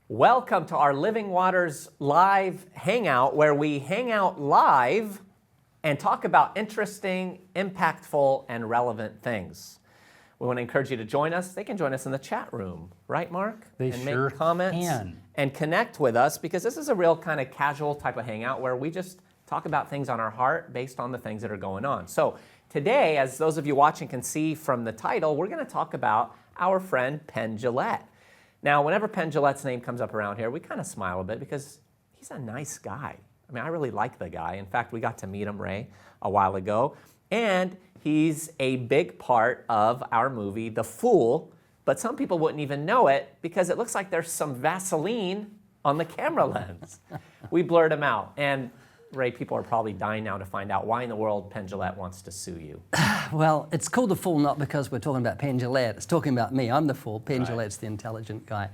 Welcome to our Living Waters live hangout, where we hang out live and talk about interesting, impactful, and relevant things. We want to encourage you to join us. They can join us in the chat room, right, Mark? They and sure make comments can. And connect with us, because this is a real kind of casual type of hangout where we just talk about things on our heart based on the things that are going on. So today, as those of you watching can see from the title, we're going to talk about our friend Penn Jillette. Now, whenever Penn Jillette's name comes up around here, we kind of smile a bit because he's a nice guy. I mean, I really like the guy. In fact, we got to meet him, Ray, a while ago. And he's a big part of our movie, The Fool. But some people wouldn't even know it because it looks like there's some Vaseline on the camera lens. We blurred him out. And Ray, people are probably dying now to find out why in the world Penn Jillette wants to sue you. Well, it's called The Fool not because we're talking about Penn Jillette. It's talking about me. I'm the fool. Penn Jillette's the intelligent guy.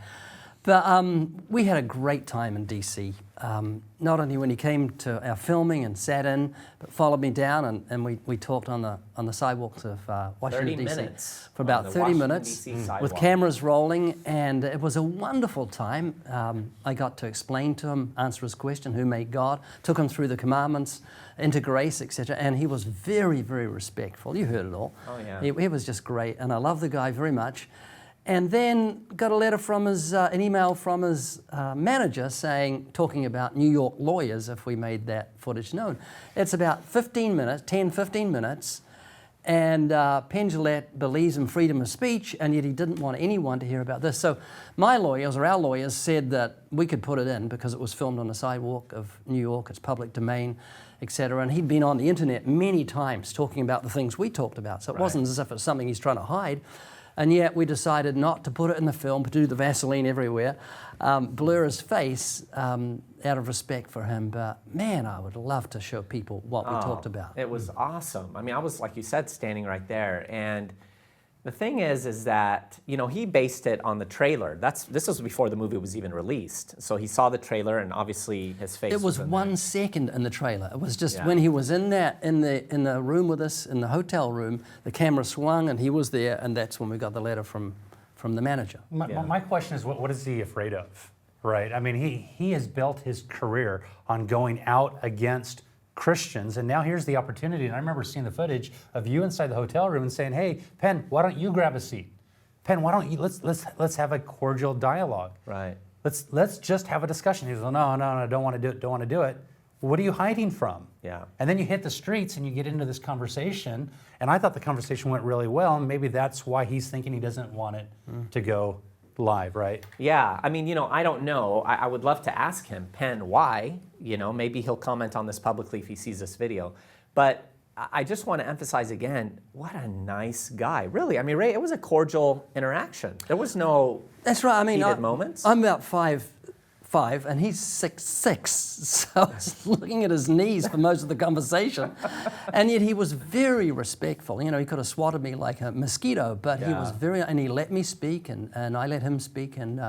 But we had a great time in D.C. Not only when he came to our filming and sat in, but followed me down and we talked on the sidewalks of Washington, D.C. for about 30 minutes with cameras rolling, and it was a wonderful time. I got to explain to him, answer his question, who made God, took him through the commandments, into grace, etc., and he was very, very respectful. You heard it all. Oh, yeah. He was just great, and I love the guy very much. And then got a letter from his, an email from his manager talking about New York lawyers if we made that footage known. It's about 15 minutes, 10, 15 minutes, and Penn Jillette believes in freedom of speech, and yet he didn't want anyone to hear about this. So my lawyers, or our lawyers, said that we could put it in because it was filmed on the sidewalk of New York, it's public domain, etc. And he'd been on the internet many times talking about the things we talked about. So it wasn't as if it's something he's trying to hide. And yet we decided not to put it in the film, but to do the Vaseline everywhere, blur his face out of respect for him. But man, I would love to show people what we talked about. It was awesome. I mean, I was, like you said, standing right there. And the thing is that, you know, he based it on the trailer. This was before the movie was even released. So he saw the trailer, and obviously his face It was in 1 second in the trailer. It was just when he was in the room with us, in the hotel room, the camera swung and he was there, and that's when we got the letter from the manager. My question is, what is he afraid of, right? I mean, he has built his career on going out against Christians, and now here's the opportunity. And I remember seeing the footage of you inside the hotel room and saying, "Hey, Penn, why don't you grab a seat? Penn, why don't you let's have a cordial dialogue? Right. Let's just have a discussion." He goes, "No, don't want to do it. What are you hiding from?" Yeah. And then you hit the streets and you get into this conversation, and I thought the conversation went really well, and maybe that's why he's thinking he doesn't want it to go live, right? Yeah, I mean, you know, I don't know. I would love to ask him, Penn, why? You know, maybe he'll comment on this publicly if he sees this video. But I just want to emphasize again, what a nice guy. Really, I mean, Ray, it was a cordial interaction. There was no That's right. I mean, heated moments. I'm about 5'5", and he's 6'6", so I was looking at his knees for most of the conversation. And yet he was very respectful. You know, he could have swatted me like a mosquito, but he was and he let me speak, and I let him speak, and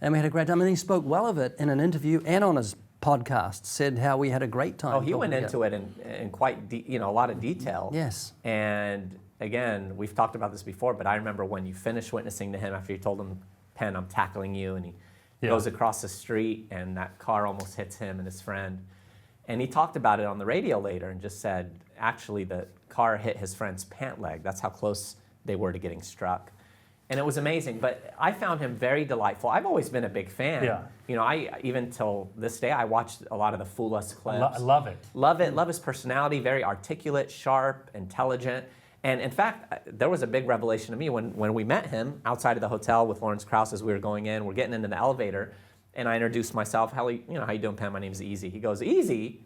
we had a great time. And he spoke well of it in an interview and on his podcast, said how we had a great time. Oh, he went into it in quite, a lot of detail. Yes. And again, we've talked about this before, but I remember when you finished witnessing to him after you told him, Penn, I'm tackling you, and he goes across the street, and that car almost hits him and his friend. And he talked about it on the radio later and just said, actually, the car hit his friend's pant leg. That's how close they were to getting struck. And it was amazing. But I found him very delightful. I've always been a big fan. Yeah. You know, even till this day, I watched a lot of the Fool Us clips. I love it. Love it. Love his personality. Very articulate, sharp, intelligent. And in fact, there was a big revelation to me when we met him outside of the hotel with Lawrence Krauss as we were going in. We're getting into the elevator, and I introduced myself. How you doing, Penn? My name's Easy. He goes, Easy?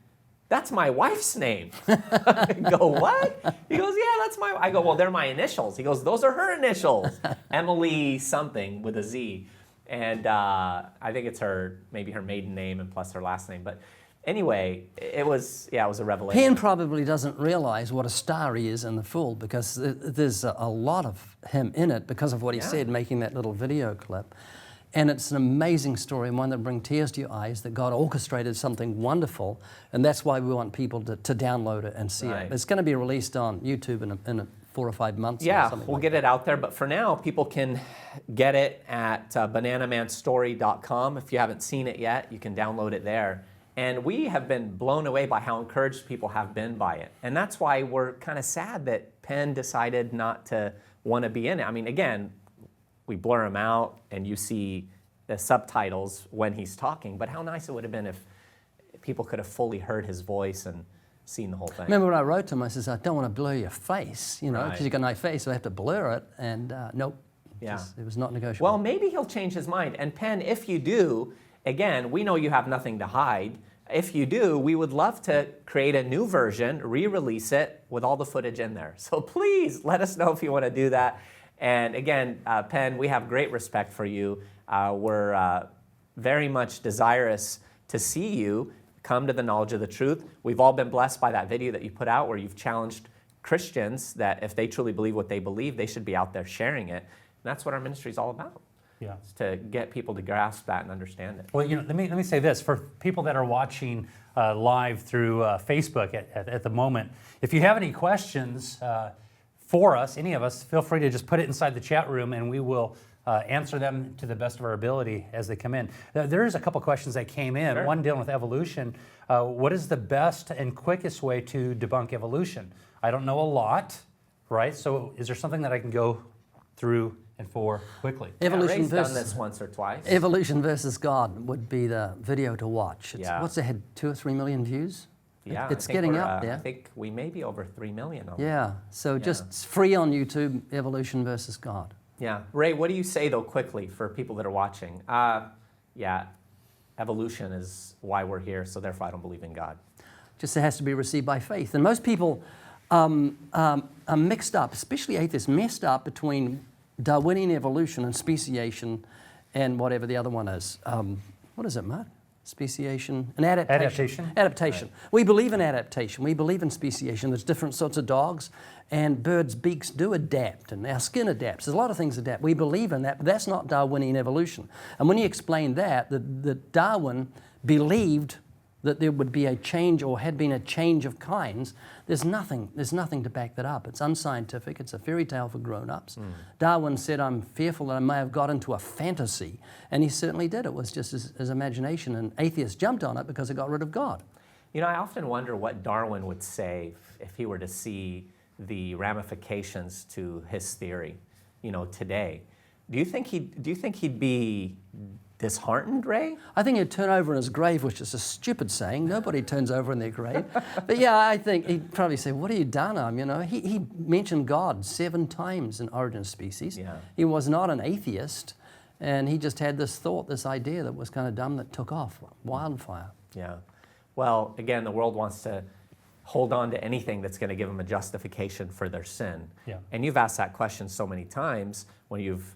That's my wife's name. I go, what? He goes, yeah, that's my. I go, well, they're my initials. He goes, those are her initials. Emily something with a Z. And I think it's maybe her maiden name and plus her last name. But anyway, it was a revelation. Penn probably doesn't realize what a star he is in The Fool, because there's a lot of him in it because of what he said, making that little video clip. And it's an amazing story, and one that brings tears to your eyes, that God orchestrated something wonderful, and that's why we want people to download it and see it. It's going to be released on YouTube in 4 or 5 months. Or Yeah, something we'll like get it out there. But for now, people can get it at bananamanstory.com. If you haven't seen it yet, you can download it there. And we have been blown away by how encouraged people have been by it. And that's why we're kind of sad that Penn decided not to want to be in it. I mean, again, we blur him out and you see the subtitles when he's talking. But how nice it would have been if people could have fully heard his voice and seen the whole thing. Remember when I wrote to him, I says, I don't want to blur your face, you know, because Right. you've got a nice face, so I have to blur it. And nope, Yeah. it was not negotiable. Well, maybe he'll change his mind. And Penn, if you do, again, we know you have nothing to hide. If you do, we would love to create a new version, re-release it with all the footage in there. So please let us know if you want to do that. And again, Penn, we have great respect for you. We're very much desirous to see you come to the knowledge of the truth. We've all been blessed by that video that you put out where you've challenged Christians that if they truly believe what they believe, they should be out there sharing it. And that's what our ministry is all about. Yeah. Is to get people to grasp that and understand it. Well, you know, let me say this for people that are watching live through Facebook at the moment. If you have any questions for us, any of us, feel free to just put it inside the chat room, and we will answer them to the best of our ability as they come in. There's a couple questions that came in. Sure. One dealing with evolution. What is the best and quickest way to debunk evolution? I don't know a lot, right? So, is there something that I can go through and for quickly? Evolution Ray's done versus this once or twice. Evolution versus God would be the video to watch. Yeah. What's it had, 2 or 3 million views? Yeah, It's I think getting we're, up I there. think we may be over 3 million. On Yeah, so just it's free on YouTube, Evolution versus God. Yeah. Ray, what do you say, though, quickly, for people that are watching? Yeah, evolution is why we're here, so therefore I don't believe in God. Just it has to be received by faith. And most people are mixed up, especially atheists, messed up between Darwinian evolution and speciation and whatever the other one is. What is it, Mark? Speciation and adaptation. Adaptation. Right. We believe in adaptation. We believe in speciation. There's different sorts of dogs, and birds' beaks do adapt, and our skin adapts. There's a lot of things adapt. We believe in that, but that's not Darwinian evolution. And when you explain that Darwin believed that there would be a change or had been a change of kinds, there's nothing to back that up. It's unscientific. It's a fairy tale for grown-ups. Darwin said, I'm fearful that I may have got into a fantasy, and he certainly did. It was just his imagination, and atheists jumped on it because it got rid of God. You know, I often wonder what Darwin would say if he were to see the ramifications to his theory, you know, today. Do you think he'd be disheartened, Ray? I think he'd turn over in his grave, which is a stupid saying. Nobody turns over in their grave. But yeah, I think he'd probably say, what have you done? You know, he mentioned God 7 times in Origin of Species. Yeah. He was not an atheist, and he just had this thought, this idea that was kind of dumb that took off, wildfire. Yeah. Well, again, the world wants to hold on to anything that's going to give them a justification for their sin. Yeah. And you've asked that question so many times when you've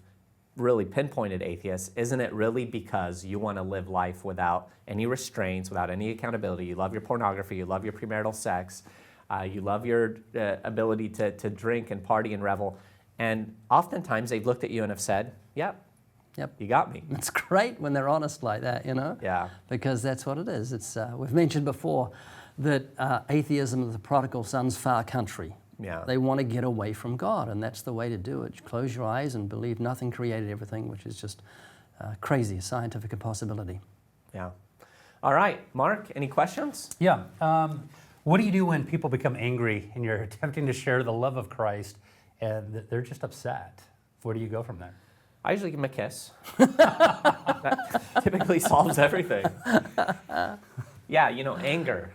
really pinpointed atheists. Isn't it really because you want to live life without any restraints, without any accountability? You love your pornography, you love your premarital sex, you love your ability to drink and party and revel. And oftentimes they've looked at you and have said, yep, you got me. It's great when they're honest like that, you know? Yeah. Because that's what it is. It's we've mentioned before that atheism is the prodigal son's far country. Yeah. They want to get away from God, and that's the way to do it. Close your eyes and believe nothing created everything, which is just crazy, a scientific impossibility. Yeah. All right, Mark, any questions? Yeah. What do you do when people become angry and you're attempting to share the love of Christ and they're just upset? Where do you go from there? I usually give them a kiss. That typically solves everything. Yeah, you know, anger.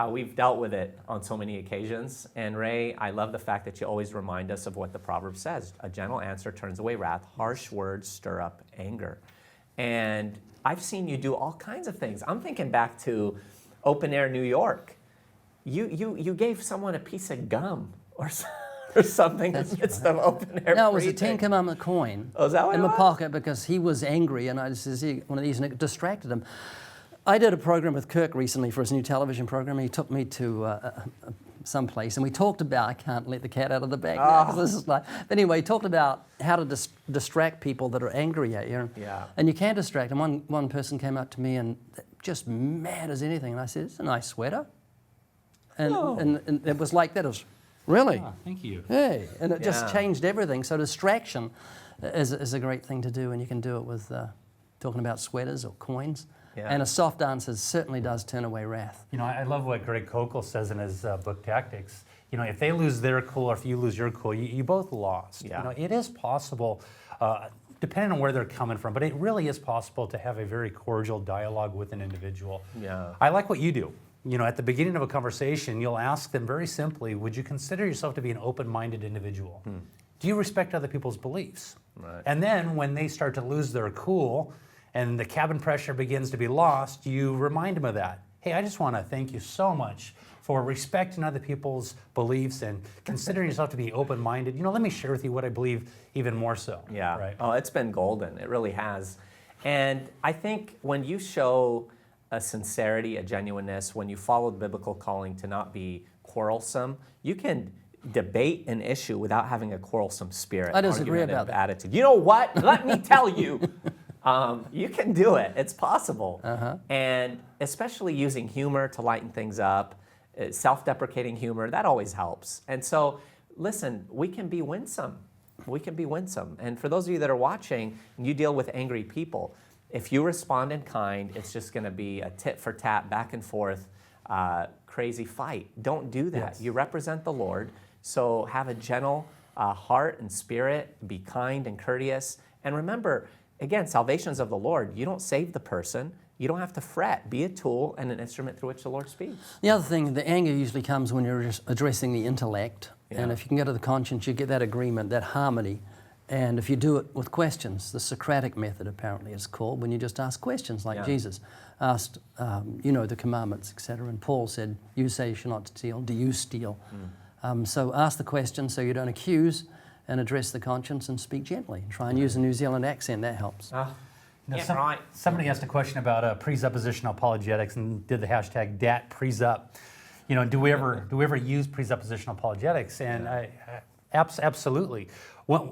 We've dealt with it on so many occasions. And Ray, I love the fact that you always remind us of what the proverb says. A gentle answer turns away wrath. Harsh words stir up anger. And I've seen you do all kinds of things. I'm thinking back to Open Air New York. You gave someone a piece of gum or something in the midst of Open Air. No, it was a preaching. 10 Commandment coin Oh, is that what in it my was? pocket because he was angry, and I just said, one of these, and it distracted him. I did a program with Kirk recently for his new television program. He took me to some place, and we talked about, I can't let the cat out of the bag now, 'cause this is like, but anyway, he talked about how to distract people that are angry at you. Yeah. And you can distract them. One person came up to me and just mad as anything, and I said, it's a nice sweater. And it was like that. It was, Really? Ah, thank you. Hey, and it just Yeah. changed everything. So distraction is a great thing to do, and you can do it with talking about sweaters or coins. Yeah. And a soft answer certainly does turn away wrath. You know, I love what Greg Kokel says in his book Tactics. You know, if they lose their cool or if you lose your cool, you both lost. Yeah. You know, it is possible, depending on where they're coming from, but it really is possible to have a very cordial dialogue with an individual. Yeah. I like what you do. You know, at the beginning of a conversation, you'll ask them very simply, would you consider yourself to be an open-minded individual? Do you respect other people's beliefs? Right. And then when they start to lose their cool and the cabin pressure begins to be lost, you remind them of that. Hey, I just want to thank you so much for respecting other people's beliefs and considering yourself to be open-minded. You know, let me share with you what I believe even more so. Yeah. Right. Oh, it's been golden. It really has. And I think when you show a sincerity, a genuineness, when you follow the biblical calling to not be quarrelsome, you can debate an issue without having a quarrelsome spirit. I disagree argumentative about that. attitude. You know what? Let me tell you. You can do it. It's possible. And especially using humor to lighten things up, self-deprecating humor, that always helps. And so, listen, we can be winsome. We can be winsome. And for those of you that are watching, and you deal with angry people, if you respond in kind, it's just going to be a tit for tat, back and forth, crazy fight. Don't do that. Yes. You represent the Lord, so have a gentle heart and spirit, be kind and courteous. And remember, again, salvation is of the Lord. You don't save the person. You don't have to fret. Be a tool and an instrument through which the Lord speaks. The other thing, the anger usually comes when you're just addressing the intellect. And Yeah. if you can go to the conscience, you get that agreement, that harmony. And if you do it with questions, the Socratic method apparently is called, when you just ask questions like Yeah. Jesus asked, the commandments, etc. And Paul said, you say you should not steal, do you steal? So ask the question so you don't accuse, and address the conscience and speak gently. Try and use a New Zealand accent, that helps. Now, Yeah, right. Somebody asked a question about presuppositional apologetics and did the hashtag #DatPresup. You know, do we ever use presuppositional apologetics? And absolutely.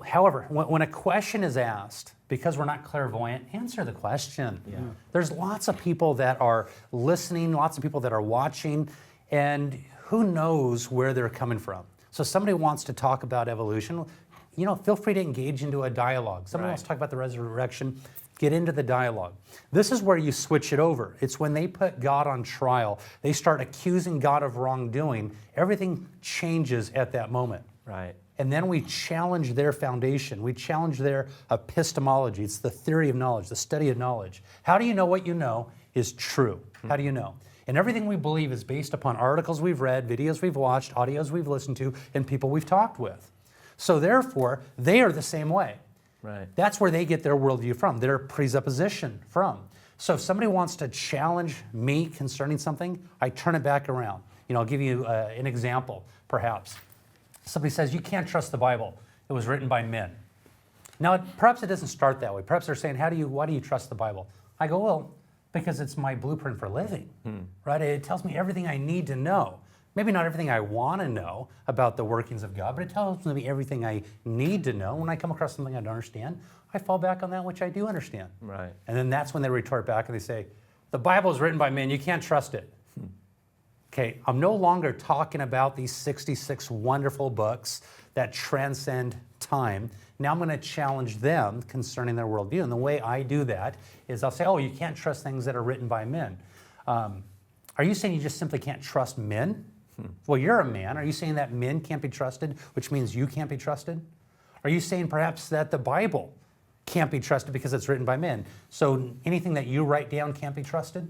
However, when a question is asked, because we're not clairvoyant, answer the question. Yeah. There's lots of people that are listening, lots of people that are watching, and who knows where they're coming from. So somebody wants to talk about evolution, you know, feel free to engage into a dialogue. Somebody Right. wants to talk about the resurrection, get into the dialogue. This is where you switch it over. It's when they put God on trial, they start accusing God of wrongdoing, everything changes at that moment. Right. And then we challenge their foundation. We challenge their epistemology. It's the theory of knowledge, the study of knowledge. How do you know what you know is true? How do you know? And everything we believe is based upon articles we've read, videos we've watched, audios we've listened to, and people we've talked with. So therefore, they are the same way. Right. That's where they get their worldview from, their presupposition from. So if somebody wants to challenge me concerning something, I turn it back around. You know, I'll give you an example, perhaps. Somebody says, you can't trust the Bible. It was written by men. Now, perhaps it doesn't start that way. Perhaps they're saying, why do you trust the Bible? I go, well, because it's my blueprint for living, right? It tells me everything I need to know. Maybe not everything I want to know about the workings of God, but it tells me everything I need to know. When I come across something I don't understand, I fall back on that which I do understand. Right. And then that's when they retort back and they say, the Bible is written by men, you can't trust it. Okay, I'm no longer talking about these 66 wonderful books that transcend time. Now I'm going to challenge them concerning their worldview. And the way I do that is I'll say, oh, you can't trust things that are written by men. Are you saying you just simply can't trust men? Well, you're a man. Are you saying that men can't be trusted, which means you can't be trusted? Are you saying perhaps that the Bible can't be trusted because it's written by men? So anything that you write down can't be trusted?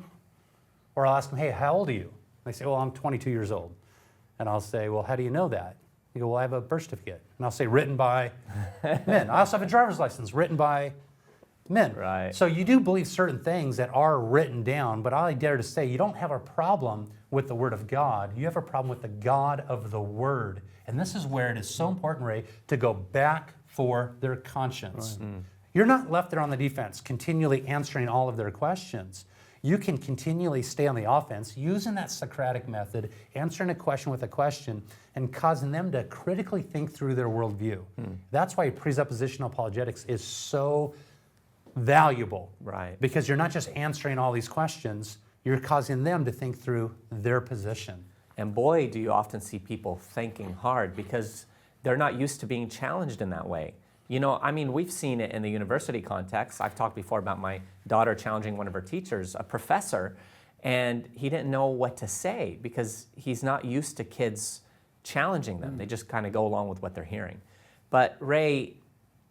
Or I'll ask them, hey, how old are you? They say, well, I'm 22 years old. And I'll say, well, how do you know that? You go, well, I have a birth certificate. And I'll say, written by men. I also have a driver's license, written by men. Right. So you do believe certain things that are written down, but I dare to say you don't have a problem with the Word of God. You have a problem with the God of the Word. And this is where it is so important, Ray, to go back for their conscience. Right. You're not left there on the defense, continually answering all of their questions. You can continually stay on the offense using that Socratic method, answering a question with a question, and causing them to critically think through their worldview. That's why presuppositional apologetics is so valuable. Right. Because you're not just answering all these questions, you're causing them to think through their position. And boy, do you often see people thinking hard because they're not used to being challenged in that way. You know, I mean, we've seen it in the university context. I've talked before about my daughter challenging one of her teachers, a professor, and he didn't know what to say because he's not used to kids challenging them. They just kind of go along with what they're hearing. But Ray,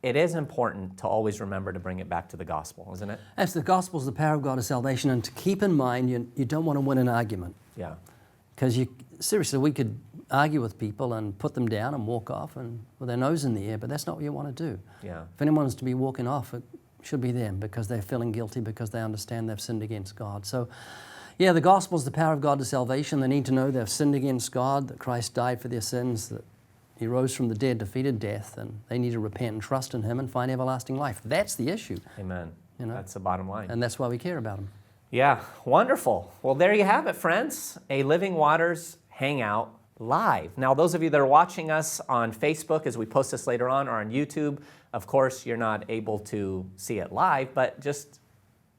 it is important to always remember to bring it back to the gospel, isn't it? As the gospel is the power of God to salvation, and to keep in mind you don't want to win an argument. Yeah. Because seriously, we could argue with people and put them down and walk off and with their nose in the air, but that's not what you want to do. Yeah. If anyone's to be walking off, it should be them because they're feeling guilty because they understand they've sinned against God. So, yeah, the gospel is the power of God to salvation. They need to know they've sinned against God, that Christ died for their sins, that He rose from the dead, defeated death, and they need to repent and trust in Him and find everlasting life. That's the issue. Amen. You know? That's the bottom line. And that's why we care about Him. Yeah, wonderful. Well, there you have it, friends. A Living Waters Hangout live. Now, those of you that are watching us on Facebook as we post this later on, or on YouTube, of course, you're not able to see it live, but just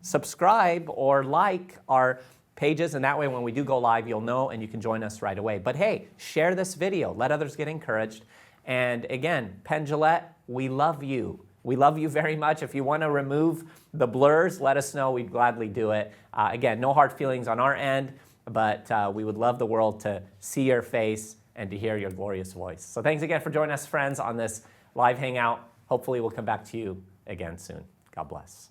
subscribe or like our pages, and that way when we do go live, you'll know and you can join us right away. But hey, share this video. Let others get encouraged. And again, Penn Jillette, we love you. We love you very much. If you want to remove the blurs, let us know. We'd gladly do it. Again, no hard feelings on our end, but we would love the world to see your face and to hear your glorious voice. So thanks again for joining us, friends, on this live hangout. Hopefully we'll come back to you again soon. God bless.